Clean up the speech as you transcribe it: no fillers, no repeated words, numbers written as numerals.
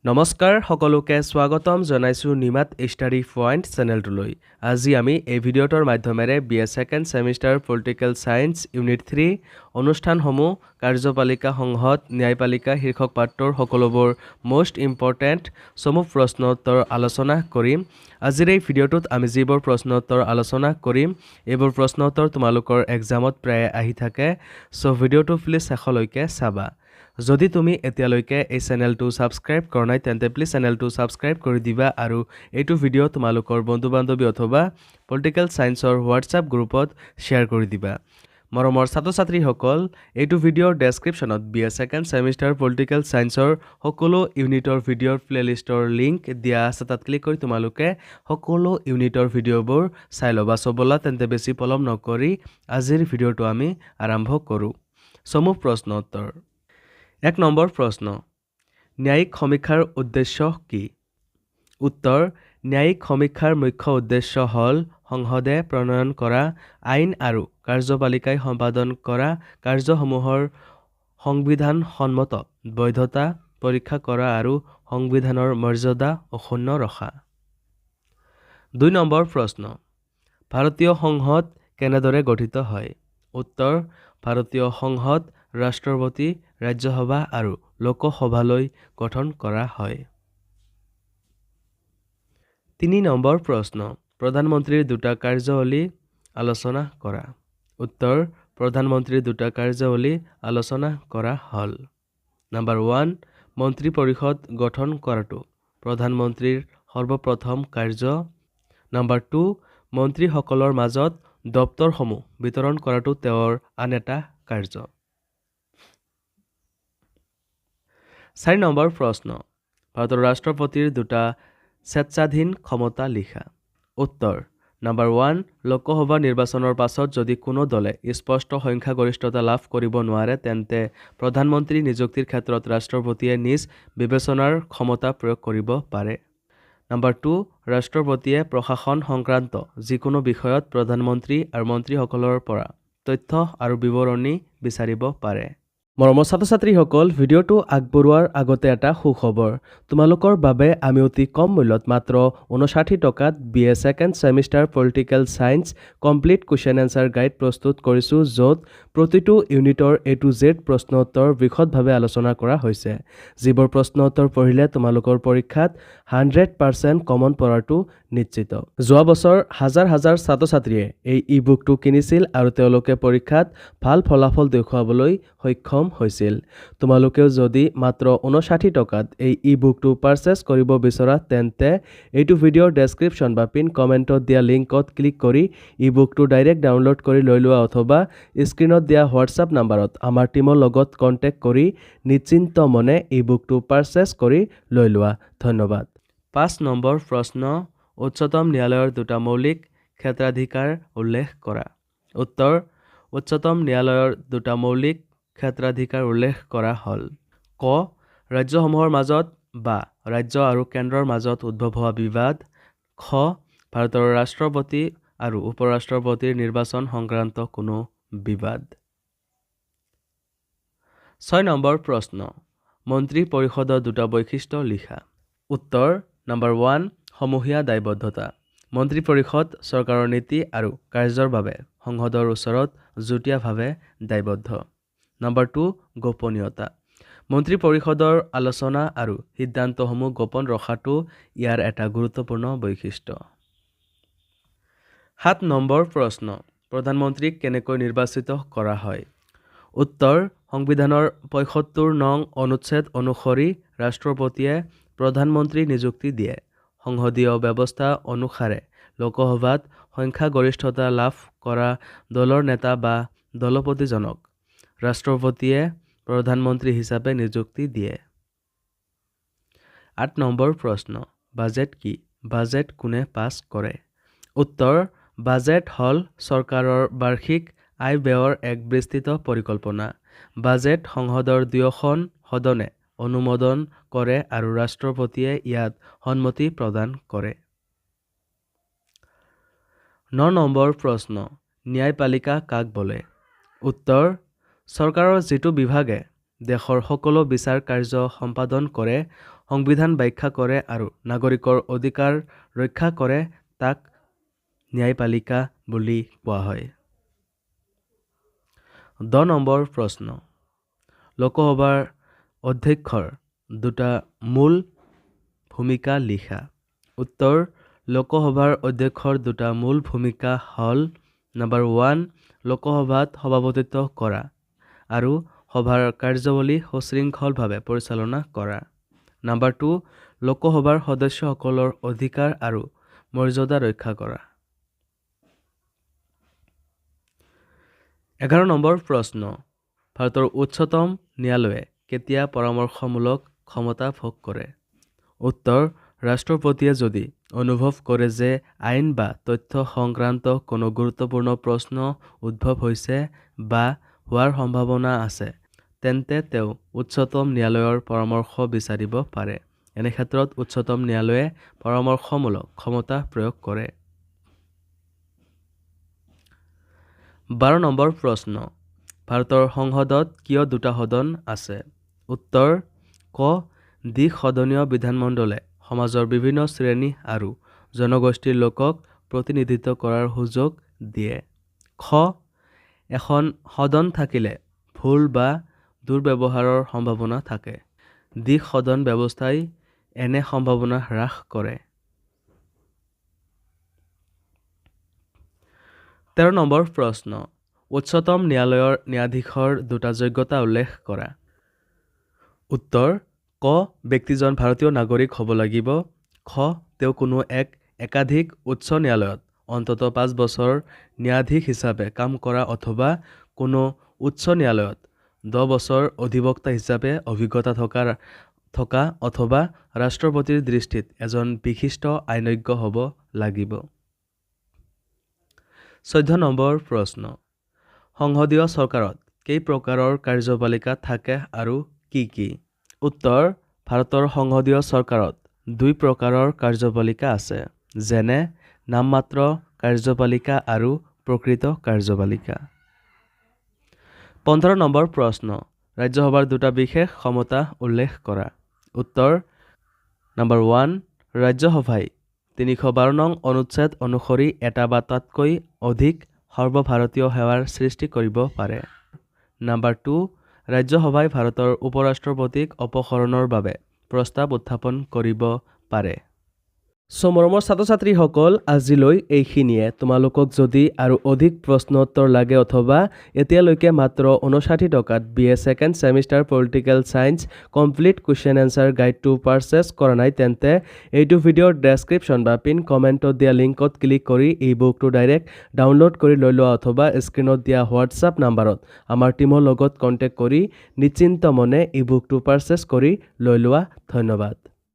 নমস্কাৰ সকলোকে স্বাগতম জনাইছো নিমাত ষ্টাডি পইণ্ট চেনেলটোলৈ। আজি আমি এই ভিডিঅ'টোৰ মাধ্যমেৰে BA second semester political science unit 3 অনুষ্ঠানসমূহ কাৰ্যপালিকা সংসদ ন্যায়পালিকা শীৰ্ষক পাঠৰ সকলোবোৰ মোষ্ট ইম্পৰ্টেণ্ট সমূহ প্ৰশ্ন উত্তৰ আলোচনা কৰিম। আজিৰ এই ভিডিঅ'টোত আমি যিবোৰ প্ৰশ্ন উত্তৰ আলোচনা কৰিম এইবোৰ প্ৰশ্ন উত্তৰ তোমালোকৰ এক্সামত প্ৰায় আহি থাকে, সো ভিডিঅ'টো প্লিজ শেষলৈকে চাবা। যদি তুমি এতিয়ালৈকে এই চেনেলটো সাবস্ক্ৰাইব কৰা নাই তেন্তে প্লিজ চেনেলটো সাবস্ক্ৰাইব কৰি দিবা আৰু এইটো ভিডিঅ' তোমালোকৰ বন্ধু-বান্ধৱী অথবা পলিটিকেল সায়েন্সৰ হোৱাটছআপ গ্ৰুপত শ্বেয়াৰ কৰি দিবা। মৰমৰ ছাত্ৰ-ছাত্ৰীসকল, এইটো ভিডিঅ'ৰ ডেছক্ৰিপশ্যনত BA সেকেণ্ড সেমিষ্টাৰ পলিটিকেল সায়েন্সৰ সকলো ইউনিটৰ ভিডিঅ'ৰ প্লেলিষ্টৰ লিংক দিয়া আছে, তাত ক্লিক কৰি তোমালোকে সকলো ইউনিটৰ ভিডিঅ'বোৰ চাই ল'বা। ব'লা তেন্তে বেছি পলম নকৰি আজিৰ ভিডিঅ'টো আমি আৰম্ভ কৰোঁ। সমূহ প্ৰশ্ন উত্তৰ। 1 নম্বৰ প্ৰশ্ন, ন্যায়িক সমীক্ষাৰ উদ্দেশ্য কি? উত্তৰ, ন্যায়িক সমীক্ষাৰ মুখ্য উদ্দেশ্য হ'ল সংসদে প্ৰণয়ন কৰা আইন আৰু কাৰ্যপালিকাই সম্পাদন কৰা কাৰ্যসমূহৰ সংবিধানসন্মত বৈধতা পৰীক্ষা কৰা আৰু সংবিধানৰ মৰ্যাদা অক্ষুণ্ণ ৰখা। 2 নম্বৰ প্ৰশ্ন, ভাৰতীয় সংসদ কেনেদৰে গঠিত হয়? উত্তৰ, ভাৰতীয় সংসদ ৰাষ্ট্ৰপতি, ৰাজ্যসভা আৰু লোকসভালৈ গঠন কৰা হয়। 3 নম্বৰ প্ৰশ্ন, প্ৰধানমন্ত্ৰীৰ দুটা কাৰ্যাৱলী আলোচনা কৰা। উত্তৰ, প্ৰধানমন্ত্ৰীৰ দুটা কাৰ্যাৱলী আলোচনা কৰা হ'ল। নম্বৰ 1, মন্ত্ৰী পৰিষদ গঠন কৰাটো প্ৰধানমন্ত্ৰীৰ সৰ্বপ্ৰথম কাৰ্য। নম্বৰ 2, মন্ত্ৰীসকলৰ মাজত দপ্তৰসমূহ বিতৰণ কৰাটো তেওঁৰ আন এটা কাৰ্য। 4 নম্বৰ প্ৰশ্ন, ভাৰতৰ ৰাষ্ট্ৰপতিৰ দুটা স্বেচ্ছাধীন ক্ষমতা লিখা। উত্তৰ, নম্বৰ 1, লোকসভা নিৰ্বাচনৰ পাছত যদি কোনো দলে স্পষ্ট সংখ্যাগৰিষ্ঠতা লাভ কৰিব নোৱাৰে তেন্তে প্ৰধানমন্ত্ৰী নিযুক্তিৰ ক্ষেত্ৰত ৰাষ্ট্ৰপতিয়ে নিজ বিবেচনাৰ ক্ষমতা প্ৰয়োগ কৰিব পাৰে। নম্বৰ 2, ৰাষ্ট্ৰপতিয়ে প্ৰশাসন সংক্ৰান্ত যিকোনো বিষয়ত প্ৰধানমন্ত্ৰী আৰু মন্ত্ৰীসকলৰ পৰা তথ্য আৰু বিৱৰণী বিচাৰিব পাৰে। মৰমৰ ছাত্ৰ-ছাত্ৰীসকল, ভিডিঅ'টো আগবঢ়োৱাৰ আগতে এটা সুখবৰ। তোমালোকৰ বাবে আমি অতি কম মূল্যত মাত্ৰ 59 টকাত BA second semester political science complete question answer guide প্ৰস্তুত কৰিছোঁ, য'ত প্ৰতিটো ইউনিটৰ A to Z প্ৰশ্ন উত্তৰ বিশদভাৱে আলোচনা কৰা হৈছে। যিবোৰ প্ৰশ্ন উত্তৰ পঢ়িলে তোমালোকৰ পৰীক্ষাত 100% কমন পৰাটো নিশ্চিত। যোৱা বছৰ হাজাৰ হাজাৰ ছাত্ৰ-ছাত্ৰীয়ে এই ই-বুকটো কিনিছিল আৰু তেওঁলোকে পৰীক্ষাত ভাল ফলাফল দেখুৱাবলৈ সক্ষম হৈছিল। তোমালোকেও যদি মাত্ৰ 59 টকাত এই ই-বুকটো পাৰচেজ কৰিব বিচৰা তেন্তে এইটো ভিডিঅ'ৰ ডেছক্ৰিপশ্যন বা পিন কমেণ্টত দিয়া লিংকত ক্লিক কৰি ই-বুকটো ডাইৰেক্ট ডাউনলোড কৰি লৈ লোৱা অথবা স্ক্ৰীণত দিয়া হোৱাটছআপ নাম্বাৰত আমাৰ টীমৰ লগত কণ্টেক্ট কৰি নিশ্চিন্ত মনে ই-বুকটো পাৰচেজ কৰি লৈ লোৱা। ধন্যবাদ। 5 নম্বৰ প্ৰশ্ন, উচ্চতম ন্যায়ালয়ৰ দুটা মৌলিক ক্ষেত্ৰাধিকাৰ উল্লেখ কৰা। উত্তৰ, উচ্চতম ন্যায়ালয়ৰ দুটা মৌলিক ক্ষেত্ৰাধিকাৰ উল্লেখ কৰা হ'ল। ক, ৰাজ্যসমূহৰ মাজত বা ৰাজ্য আৰু কেন্দ্ৰৰ মাজত উদ্ভৱ হোৱা বিবাদ। খ, ভাৰতৰ ৰাষ্ট্ৰপতি আৰু উপৰাষ্ট্ৰপতিৰ নিৰ্বাচন সংক্ৰান্ত কোনো বিবাদ। 6 নম্বৰ প্ৰশ্ন, মন্ত্ৰী পৰিষদৰ দুটা বৈশিষ্ট্য লিখা। উত্তৰ, নম্বৰ 1, সমূহীয়া দায়বদ্ধতা। মন্ত্ৰী পৰিষদ চৰকাৰৰ নীতি আৰু কাৰ্যৰ বাবে সংসদৰ ওচৰত যুটীয়াভাৱে দায়বদ্ধ। নম্বৰ 2, গোপনীয়তা। মন্ত্ৰী পৰিষদৰ আলোচনা আৰু সিদ্ধান্তসমূহ গোপন ৰখাটো ইয়াৰ এটা গুৰুত্বপূৰ্ণ বৈশিষ্ট্য। 7 নম্বৰ প্ৰশ্ন, প্ৰধানমন্ত্ৰীক কেনেকৈ নিৰ্বাচিত কৰা হয়? উত্তৰ, সংবিধানৰ ৭৫ নং অনুচ্ছেদ অনুসৰি ৰাষ্ট্ৰপতিয়ে প্ৰধানমন্ত্ৰী নিযুক্তি দিয়ে। সংসদীয় ব্যৱস্থা অনুসাৰে লোকসভাত সংখ্যাগৰিষ্ঠতা লাভ কৰা দলৰ নেতা বা দলপতিজনক ৰাষ্ট্ৰপতিয়ে প্ৰধানমন্ত্ৰী হিচাপে নিযুক্তি দিয়ে। 8 নম্বৰ প্ৰশ্ন, বাজেট কি? বাজেট কোনে পাছ কৰে? উত্তৰ, বাজেট হ'ল চৰকাৰৰ বাৰ্ষিক আয়-ব্যয়ৰ এক বিস্তৃত পৰিকল্পনা। বাজেট সংসদৰ দুয়োখন সদনে অনুমোদন কৰে আৰু ৰাষ্ট্ৰপতিয়ে ইয়াত সন্মতি প্ৰদান কৰে। 9 নম্বৰ প্ৰশ্ন, ন্যায়পালিকা কাক বোলে? উত্তৰ, চৰকাৰৰ যিটো বিভাগে দেশৰ সকলো বিচাৰ কাৰ্য সম্পাদন কৰে সংবিধান ব্যাখ্যা কৰে আৰু নাগৰিকৰ অধিকাৰ ৰক্ষা কৰে তাক ন্যায়পালিকা বুলি কোৱা হয়। 10 নম্বৰ প্ৰশ্ন। লোকসভাৰ অধ্যক্ষৰ দুটা মূল ভূমিকা লিখা। উত্তৰ, লোকসভাৰ অধ্যক্ষৰ দুটা মূল ভূমিকা হ'ল নম্বৰ 1 লোকসভাত সভাপতিত্ব কৰা আৰু সভাৰ কাৰ্যাৱলী সুশৃংখলভাৱে পৰিচালনা কৰা। নম্বৰ 2 লোকসভাৰ সদস্যসকলৰ অধিকাৰ আৰু মৰ্যাদা ৰক্ষা কৰা। 11 নম্বৰ প্ৰশ্ন। ভাৰতৰ উচ্চতম ন্যায়ালয়ে কেতিয়া পৰামৰ্শমূলক ক্ষমতা ভোগ কৰে? উত্তৰ, ৰাষ্ট্ৰপতিয়ে যদি অনুভৱ কৰে যে আইন বা তথ্য সংক্ৰান্ত কোনো গুৰুত্বপূৰ্ণ প্ৰশ্ন উদ্ভৱ হৈছে বা হোৱাৰ সম্ভাৱনা আছে, তেন্তে তেওঁ উচ্চতম ন্যায়ালয়ৰ পৰামৰ্শ বিচাৰিব পাৰে। এনে ক্ষেত্ৰত উচ্চতম ন্যায়ালয়ে পৰামৰ্শমূলক ক্ষমতা প্ৰয়োগ কৰে। 12 নম্বৰ প্ৰশ্ন। ভাৰতৰ সংসদত কিয় দুটা সদন আছে? উত্তৰ, ক দ্বিসদনীয় বিধানমণ্ডলে সমাজৰ বিভিন্ন শ্ৰেণী আৰু জনগোষ্ঠীৰ লোকক প্ৰতিনিধিত্ব কৰাৰ সুযোগ দিয়ে। খ এখন সদন থাকিলে ভুল বা দুৰ্ব্যৱহাৰৰ সম্ভাৱনা থাকে। দ্বিসদন ব্যৱস্থাই এনে সম্ভাৱনা হ্ৰাস কৰে। 13 নম্বৰ প্ৰশ্ন। উচ্চতম ন্যায়ালয়ৰ ন্যায়াধীশৰ দুটা যোগ্যতা উল্লেখ কৰা। উত্তৰ, ক ব্যক্তিজন ভাৰতীয় নাগৰিক হ'ব লাগিব। খ তেওঁ কোনো একাধিক উচ্চ ন্যায়ালয়ত অন্ততঃ 5 বছৰ ন্যায়াধীশ হিচাপে কাম কৰা অথবা কোনো উচ্চ ন্যায়ালয়ত 10 বছৰ অধিবক্তা হিচাপে অভিজ্ঞতা থকা অথবা ৰাষ্ট্ৰপতিৰ দৃষ্টিত এজন বিশিষ্ট আইনজ্ঞ হ'ব লাগিব। 14 নম্বৰ প্ৰশ্ন। সংসদীয় চৰকাৰত কেই প্ৰকাৰৰ কাৰ্যপালিকা থাকে আৰু কি কি? উত্তৰ, ভাৰতৰ সংসদীয় চৰকাৰত 2 প্ৰকাৰৰ কাৰ্যপালিকা আছে, যেনে নামমাত্ৰ কাৰ্যপালিকা আৰু প্ৰকৃত কাৰ্যপালিকা। 15 নম্বৰ প্ৰশ্ন। ৰাজ্যসভাৰ দুটা বিশেষ ক্ষমতা উল্লেখ কৰা। উত্তৰ, নম্বৰ 1 ৰাজ্যসভাই 312 নং অনুচ্ছেদ অনুসৰি এটা বা তাতকৈ অধিক সৰ্বভাৰতীয় সেৱাৰ সৃষ্টি কৰিব পাৰে। নম্বৰ 2 ৰাজ্যসভাই ভাৰতৰ উপৰাষ্ট্ৰপতিক অপসাৰণৰ বাবে প্ৰস্তাৱ উত্থাপন কৰিব পাৰে। মৰমৰ ছাত্ৰ-ছাত্ৰীসকল, আজিলৈ এইখিনিয়ে। তোমালোকক যদি আৰু অধিক প্ৰশ্ন উত্তৰ লাগে অথবা এতিয়ালৈকে মাত্ৰ 59 টকাত BA second semester political science complete question answer গাইডটো পাৰচেছ কৰা নাই, তেন্তে এইটো ভিডিঅ'ৰ ডেছক্ৰিপশ্যন বা পিন কমেণ্টত দিয়া লিংকত ক্লিক কৰি এই বুকটো ডাইৰেক্ট ডাউনলোড কৰি লৈ লোৱা অথবা স্ক্ৰীণত দিয়া হোৱাটছআপ নাম্বাৰত আমাৰ টীমৰ লগত কণ্টেক্ট কৰি নিশ্চিন্ত মনে এই বুকটো পাৰচেছ কৰি লৈ লোৱা। ধন্যবাদ।